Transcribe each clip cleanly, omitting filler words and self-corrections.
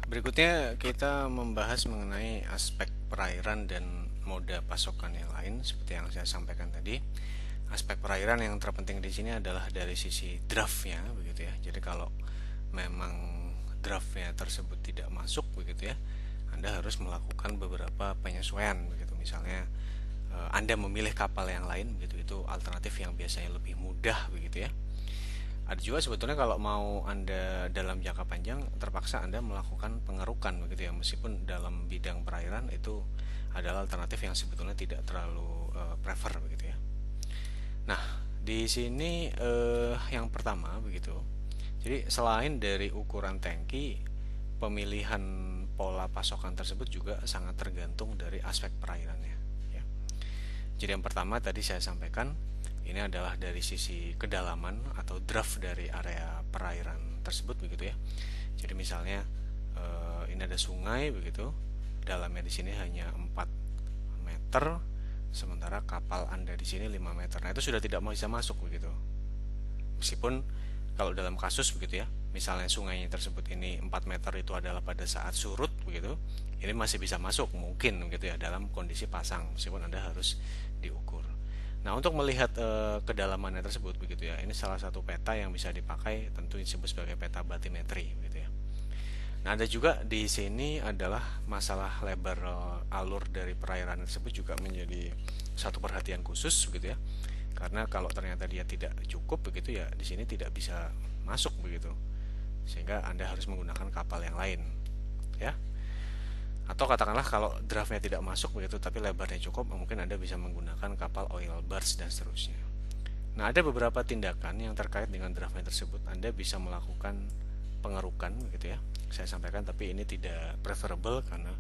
Berikutnya kita membahas mengenai aspek perairan dan moda pasokan yang lain seperti yang saya sampaikan tadi. Aspek perairan yang terpenting di sini adalah dari sisi draftnya begitu ya. Jadi kalau memang draftnya tersebut tidak masuk begitu ya, Anda harus melakukan beberapa penyesuaian begitu. Misalnya Anda memilih kapal yang lain begitu, itu alternatif yang biasanya lebih mudah begitu ya. Ada juga sebetulnya kalau mau Anda dalam jangka panjang terpaksa Anda melakukan pengerukan begitu ya, meskipun dalam bidang perairan itu adalah alternatif yang sebetulnya tidak terlalu prefer begitu ya. Nah, di sini yang pertama begitu. Jadi selain dari ukuran tangki, pemilihan pola pasokan tersebut juga sangat tergantung dari aspek perairannya ya. Jadi yang pertama tadi saya sampaikan ini adalah dari sisi kedalaman atau draft dari area perairan tersebut begitu ya. Jadi misalnya ini ada sungai begitu, dalamnya di sini hanya 4 meter, sementara kapal Anda di sini 5 meter. Nah, itu sudah tidak bisa masuk begitu. Meskipun kalau dalam kasus begitu ya, misalnya sungainya tersebut ini 4 meter itu adalah pada saat surut begitu, ini masih bisa masuk mungkin begitu ya dalam kondisi pasang, meskipun Anda harus diukur. Nah, untuk melihat kedalamannya tersebut begitu ya, ini salah satu peta yang bisa dipakai, tentu disebut sebagai peta batimetri begitu ya. Nah, ada juga di sini adalah masalah lebar alur dari perairan tersebut juga menjadi satu perhatian khusus begitu ya. Karena kalau ternyata dia tidak cukup begitu ya, di sini tidak bisa masuk begitu. Sehingga Anda harus menggunakan kapal yang lain, ya. Atau katakanlah kalau draftnya tidak masuk begitu tapi lebarnya cukup, mungkin Anda bisa menggunakan kapal oil barge dan seterusnya. Nah, ada beberapa tindakan yang terkait dengan draftnya tersebut. Anda bisa melakukan pengerukan gitu ya. Saya sampaikan tapi ini tidak preferable karena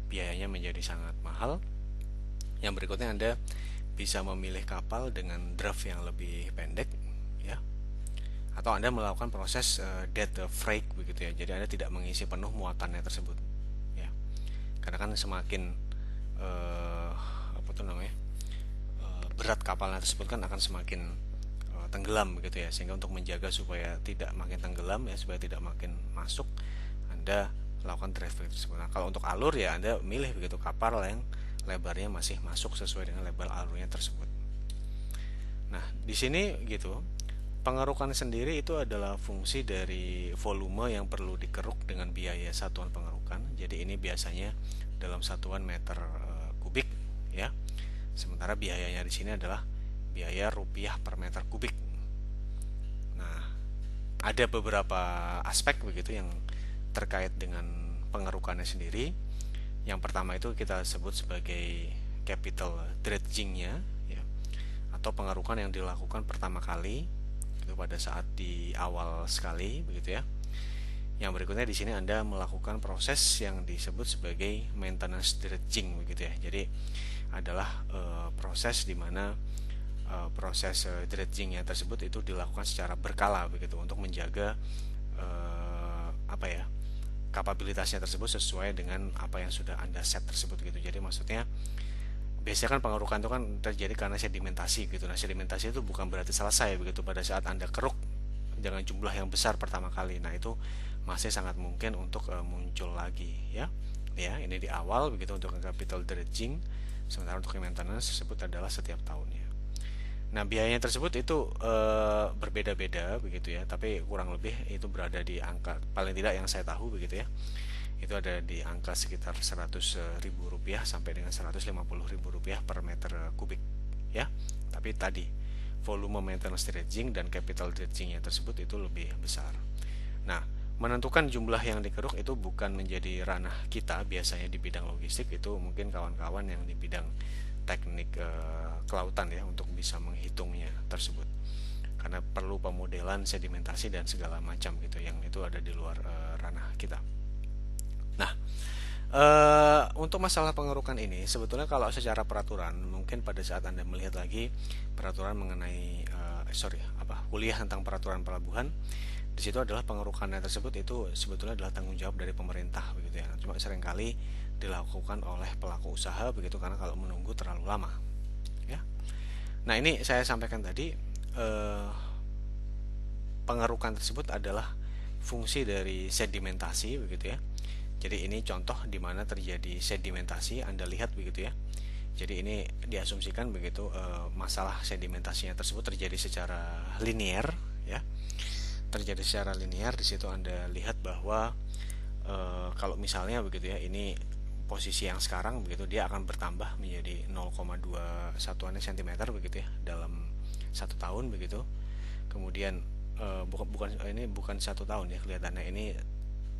biayanya menjadi sangat mahal. Yang berikutnya Anda bisa memilih kapal dengan draft yang lebih pendek ya. Atau Anda melakukan proses dead freight begitu ya. Jadi Anda tidak mengisi penuh muatannya tersebut ya. Karena kan semakin eh, apa tuh namanya? Berat kapalnya tersebut kan akan semakin tenggelam begitu ya, sehingga untuk menjaga supaya tidak makin tenggelam ya, supaya tidak makin masuk, Anda lakukan drive tersebut. Nah, kalau untuk alur ya Anda milih begitu kapal yang lebarnya masih masuk sesuai dengan lebar alurnya tersebut. Nah, di sini gitu, pengerukan sendiri itu adalah fungsi dari volume yang perlu dikeruk dengan biaya satuan pengerukan. Jadi ini biasanya dalam satuan meter kubik ya. Sementara biayanya di sini adalah biaya rupiah per meter kubik. Nah, ada beberapa aspek begitu yang terkait dengan pengerukannya sendiri. Yang pertama itu kita sebut sebagai capital dredgingnya ya, atau pengerukan yang dilakukan pertama kali itu pada saat di awal sekali begitu ya. Yang berikutnya di sini Anda melakukan proses yang disebut sebagai maintenance dredging begitu ya. Jadi adalah proses di mana proses dredgingnya tersebut itu dilakukan secara berkala begitu untuk menjaga apa ya, kapabilitasnya tersebut sesuai dengan apa yang sudah Anda set tersebut gitu. Jadi maksudnya biasanya kan pengerukan itu kan terjadi karena sedimentasi gitu. Nah, sedimentasi itu bukan berarti selesai begitu pada saat Anda keruk dengan jumlah yang besar pertama kali. Nah, itu masih sangat mungkin untuk muncul lagi ya. Ya, ini di awal begitu untuk capital dredging. Sementara untuk maintenance tersebut adalah setiap tahunnya. Nah, biayanya tersebut itu berbeda-beda begitu ya, tapi kurang lebih itu berada di angka paling tidak yang saya tahu begitu ya. Itu ada di angka sekitar 100.000 rupiah sampai dengan 150.000 rupiah per meter kubik ya. Tapi tadi volume maintenance dredging dan capital dredgingnya tersebut itu lebih besar. Nah, menentukan jumlah yang dikeruk itu bukan menjadi ranah kita biasanya di bidang logistik, itu mungkin kawan-kawan yang di bidang teknik kelautan ya untuk bisa menghitungnya tersebut. Karena perlu pemodelan sedimentasi dan segala macam gitu yang itu ada di luar ranah kita. Nah, untuk masalah pengerukan ini sebetulnya kalau secara peraturan mungkin pada saat Anda melihat lagi peraturan mengenai kuliah tentang peraturan pelabuhan, di situ adalah pengerukannya tersebut itu sebetulnya adalah tanggung jawab dari pemerintah begitu ya. Cuma seringkali dilakukan oleh pelaku usaha begitu karena kalau menunggu terlalu lama ya. Nah, ini saya sampaikan tadi pengerukan tersebut adalah fungsi dari sedimentasi begitu ya. Jadi ini contoh di mana terjadi sedimentasi, Anda lihat begitu ya. Jadi ini diasumsikan begitu, masalah sedimentasinya tersebut terjadi secara linear ya. Terjadi secara linear, di situ Anda lihat bahwa kalau misalnya begitu ya, ini posisi yang sekarang begitu, dia akan bertambah menjadi 0,2 satuan cm begitu ya dalam 1 tahun begitu. Kemudian ini bukan 1 tahun ya, kelihatannya ini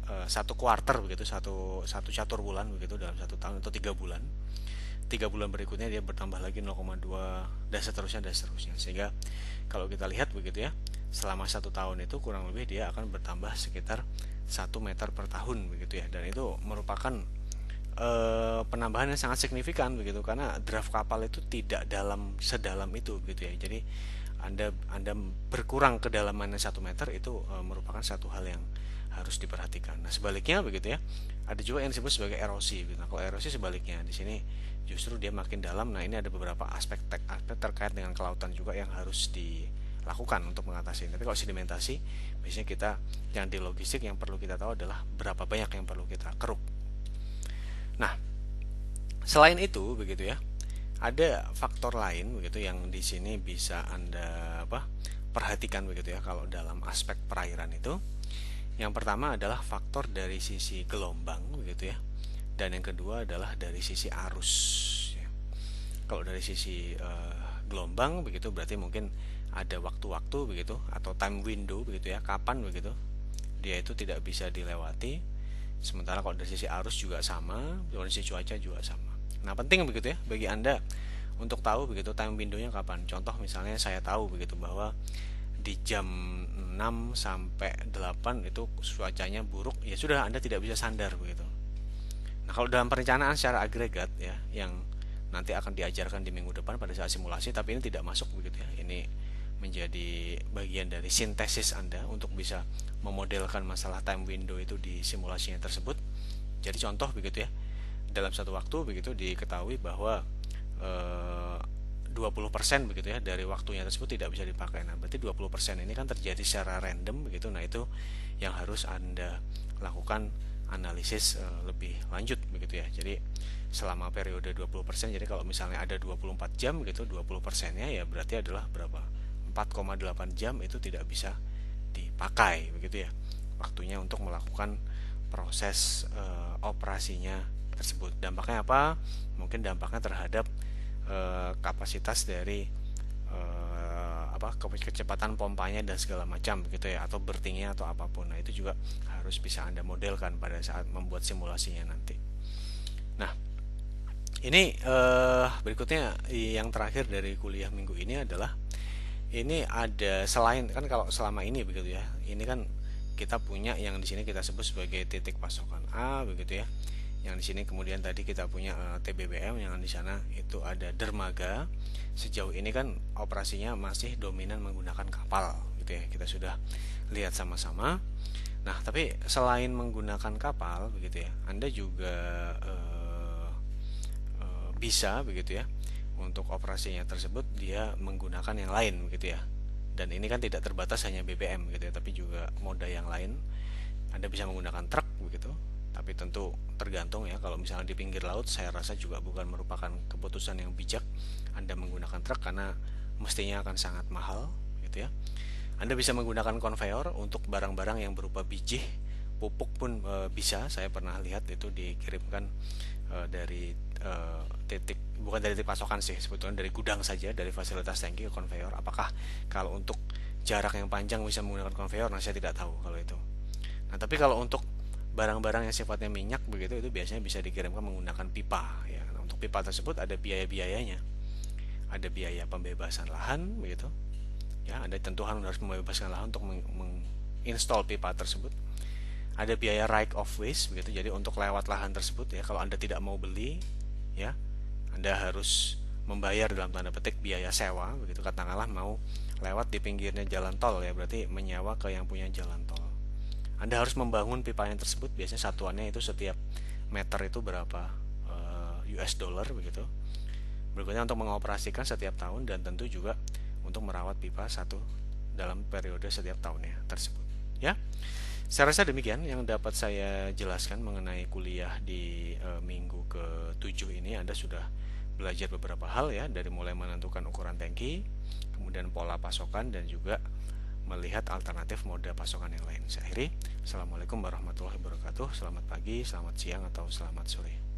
1 kuarter begitu, satu catur bulan begitu dalam 1 tahun atau 3 bulan. 3 bulan berikutnya dia bertambah lagi 0,2 dan seterusnya, sehingga kalau kita lihat begitu ya, selama 1 tahun itu kurang lebih dia akan bertambah sekitar 1 meter per tahun begitu ya. Dan itu merupakan penambahan yang sangat signifikan begitu, karena draft kapal itu tidak sedalam itu begitu ya. Jadi anda berkurang kedalamannya 1 meter itu merupakan satu hal yang harus diperhatikan. Nah sebaliknya begitu ya, ada juga yang disebut sebagai erosi. Nah kalau erosi sebaliknya, di sini justru dia makin dalam. Nah ini ada beberapa aspek terkait dengan kelautan juga yang harus dilakukan untuk mengatasi. Tapi kalau sedimentasi, biasanya kita yang di logistik yang perlu kita tahu adalah berapa banyak yang perlu kita keruk. Nah selain itu begitu ya, ada faktor lain begitu yang di sini bisa Anda perhatikan begitu ya kalau dalam aspek perairan itu. Yang pertama adalah faktor dari sisi gelombang begitu ya, dan yang kedua adalah dari sisi arus ya. Kalau dari sisi gelombang begitu, berarti mungkin ada waktu-waktu begitu atau time window begitu ya, kapan begitu dia itu tidak bisa dilewati. Sementara kalau dari sisi arus juga sama, dari sisi cuaca juga sama. Nah penting begitu ya bagi Anda untuk tahu begitu time window-nya kapan. Contoh misalnya saya tahu begitu bahwa di jam 6 sampai 8 itu cuacanya buruk, ya sudah Anda tidak bisa sandar begitu. Nah, kalau dalam perencanaan secara agregat ya, yang nanti akan diajarkan di minggu depan pada saat simulasi, tapi ini tidak masuk begitu ya. Ini menjadi bagian dari sintesis Anda untuk bisa memodelkan masalah time window itu di simulasinya tersebut. Jadi contoh begitu ya, dalam satu waktu begitu diketahui bahwa 20% begitu ya dari waktunya tersebut tidak bisa dipakai. Nah, berarti 20% ini kan terjadi secara random begitu. Nah, itu yang harus Anda lakukan analisis lebih lanjut begitu ya. Jadi selama periode 20%, jadi kalau misalnya ada 24 jam gitu, 20%-nya ya berarti adalah berapa? 4,8 jam itu tidak bisa dipakai begitu ya. Waktunya untuk melakukan proses operasinya tersebut. Dampaknya apa? Mungkin dampaknya terhadap kapasitas dari kecepatan pompanya dan segala macam gitu ya, atau bertingnya atau apapun. Nah itu juga harus bisa Anda modelkan pada saat membuat simulasinya nanti. Nah ini berikutnya yang terakhir dari kuliah minggu ini adalah, ini ada selain kan kalau selama ini begitu ya, ini kan kita punya yang di sini kita sebut sebagai titik pasokan A begitu ya. Yang di sini kemudian tadi kita punya TBBM, yang di sana itu ada dermaga. Sejauh ini kan operasinya masih dominan menggunakan kapal gitu ya. Kita sudah lihat sama-sama. Nah, tapi selain menggunakan kapal begitu ya, Anda juga bisa begitu ya, untuk operasinya tersebut dia menggunakan yang lain begitu ya. Dan ini kan tidak terbatas hanya BBM gitu ya, tapi juga moda yang lain. Anda bisa menggunakan truk begitu. Tapi tentu tergantung ya, kalau misalnya di pinggir laut saya rasa juga bukan merupakan keputusan yang bijak Anda menggunakan truk, karena mestinya akan sangat mahal gitu ya. Anda bisa menggunakan konveyor untuk barang-barang yang berupa biji, pupuk pun bisa. Saya pernah lihat itu dikirimkan dari titik, bukan dari titik pasokan sih sebetulnya, dari gudang saja, dari fasilitas tangki ke konveyor. Apakah kalau untuk jarak yang panjang bisa menggunakan konveyor? Nah saya tidak tahu kalau itu. Nah tapi kalau untuk barang-barang yang sifatnya minyak begitu, itu biasanya bisa dikirimkan menggunakan pipa ya. Nah, untuk pipa tersebut ada biaya-biayanya. Ada biaya pembebasan lahan begitu. Ya, ada tentuan harus membebaskan lahan untuk menginstall pipa tersebut. Ada biaya right of waste begitu. Jadi untuk lewat lahan tersebut ya, kalau Anda tidak mau beli ya, Anda harus membayar dalam tanda petik biaya sewa begitu. Katakanlah mau lewat di pinggirnya jalan tol ya, berarti menyewa ke yang punya jalan tol. Anda harus membangun pipa yang tersebut, biasanya satuannya itu setiap meter itu berapa US dollar begitu. Berikutnya untuk mengoperasikan setiap tahun, dan tentu juga untuk merawat pipa satu dalam periode setiap tahunnya tersebut. Ya, Saya rasa demikian yang dapat saya jelaskan mengenai kuliah di minggu ke-7 ini. Anda sudah belajar beberapa hal ya, dari mulai menentukan ukuran tangki, kemudian pola pasokan, dan juga melihat alternatif moda pasokan yang lain. Saya akhiri. Assalamualaikum warahmatullahi wabarakatuh. Selamat pagi, selamat siang, atau selamat sore.